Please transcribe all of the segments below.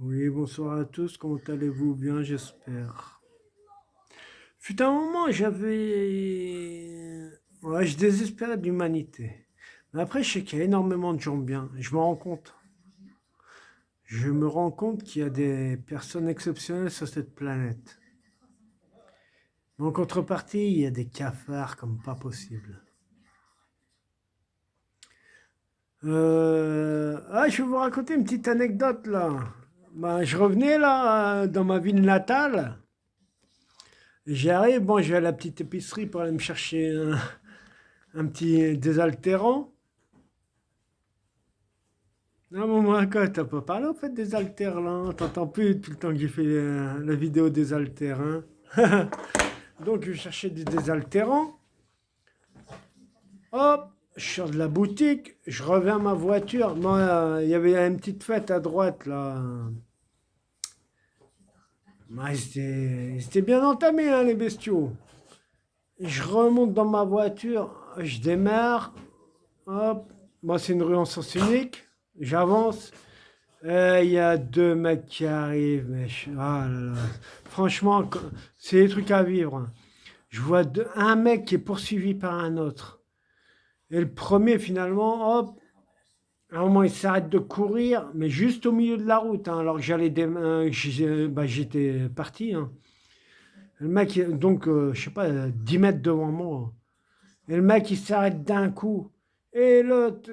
Oui, bonsoir à tous, comment allez-vous? Bien, j'espère. Fut un moment, Ouais, je désespérais de l'humanité. Mais après, je sais qu'il y a énormément de gens bien. Je me rends compte. Je me rends compte qu'il y a des personnes exceptionnelles sur cette planète. Mais en contrepartie, il y a des cafards comme pas possible. Je vais vous raconter une petite anecdote là. Ben, je revenais là dans ma ville natale. J'arrive, bon, je vais à la petite épicerie pour aller me chercher un petit désaltérant. Non, mais moi, quoi, t'as pas parlé en fait des haltères là, hein. T'entends plus tout le temps que j'ai fait la vidéo des haltères, hein. Donc, je cherchais des désaltérants. Hop, je sors de la boutique, je reviens à ma voiture. Moi, il y avait une petite fête à droite là. Ouais, ils étaient bien entamés, hein, les bestiaux. Je remonte dans ma voiture, je démarre. Hop, moi, c'est une rue en sens unique. J'avance. Il y a deux mecs qui arrivent, ah là là. Franchement, c'est des trucs à vivre, hein. Je vois un mec qui est poursuivi par un autre. Et le premier, finalement, hop, à un moment, il s'arrête de courir, mais juste au milieu de la route, hein, alors que j'étais parti, hein. Le mec, donc, je sais pas, 10 mètres devant moi. Et le mec, il s'arrête d'un coup. Et l'autre,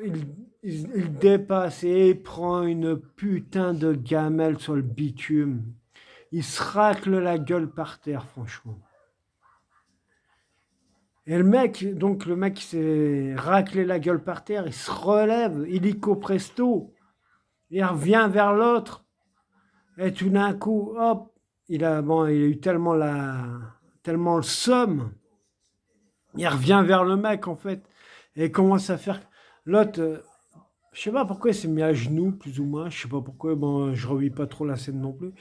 il dépasse et il prend une putain de gamelle sur le bitume. Il se racle la gueule par terre, franchement. Et le mec qui s'est raclé la gueule par terre, il se relève, illico presto, il revient vers l'autre, et tout d'un coup, hop, il a eu tellement le somme, il revient vers le mec, en fait, et il commence à faire. L'autre, je sais pas pourquoi il s'est mis à genoux, plus ou moins, je sais pas pourquoi, bon, je revis pas trop la scène non plus,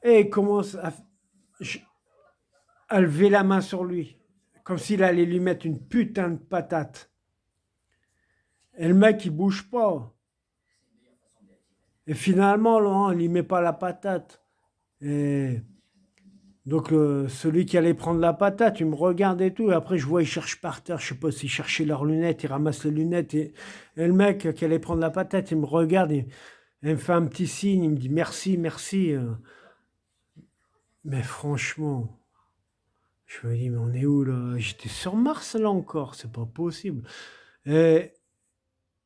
et il commence à lever la main sur lui, comme s'il allait lui mettre une putain de patate. Et le mec, il bouge pas. Et finalement, là, il lui met pas la patate. Et donc, celui qui allait prendre la patate, il me regarde et tout. Et après, je vois, il cherche par terre. Je sais pas s'il cherchait leurs lunettes. Il ramasse les lunettes. Et le mec qui allait prendre la patate, il me regarde. Il me fait un petit signe. Il me dit merci, merci. Mais franchement, je me dis, mais on est où là? J'étais sur Mars là encore. C'est pas possible. Et,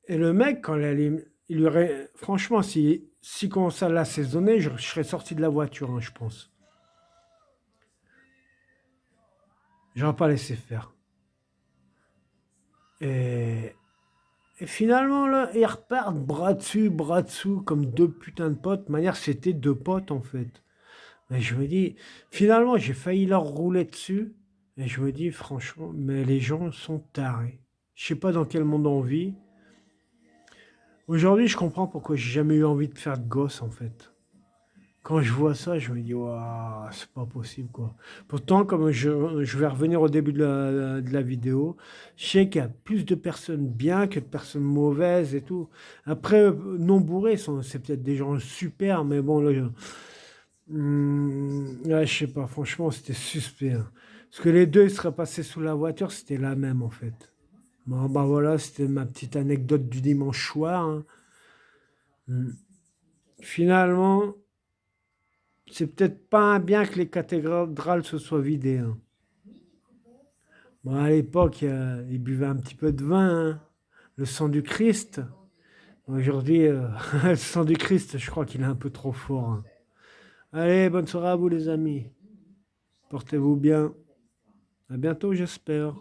et le mec, quand il lui aurait. Franchement, si on ça l'assaisonnait, je serais sorti de la voiture, hein, je pense. J'aurais pas laissé faire. Et, et finalement, là, ils repartent bras dessous, comme deux putains de potes. De manière, c'était deux potes, en fait. Mais je me dis, finalement, j'ai failli leur rouler dessus. Et je me dis, franchement, mais les gens sont tarés. Je sais pas dans quel monde on vit. Aujourd'hui, je comprends pourquoi j'ai jamais eu envie de faire de gosse, en fait. Quand je vois ça, je me dis, waouh, c'est pas possible, quoi. Pourtant, comme je vais revenir au début de la vidéo, je sais qu'il y a plus de personnes bien que de personnes mauvaises et tout. Après, non bourrés, c'est peut-être des gens super, mais bon, là, ouais, je sais pas, franchement, c'était suspect, hein. Parce que les deux, ils seraient passés sous la voiture, c'était la même, en fait. Bon, bah voilà, c'était ma petite anecdote du dimanche soir, hein. Hmm. Finalement, c'est peut-être pas un bien que les cathédrales se soient vidées, hein. Bon, à l'époque, ils buvaient un petit peu de vin, hein. Le sang du Christ. Aujourd'hui, le sang du Christ, je crois qu'il est un peu trop fort, hein. Allez, bonne soirée à vous les amis. Portez-vous bien. À bientôt, j'espère.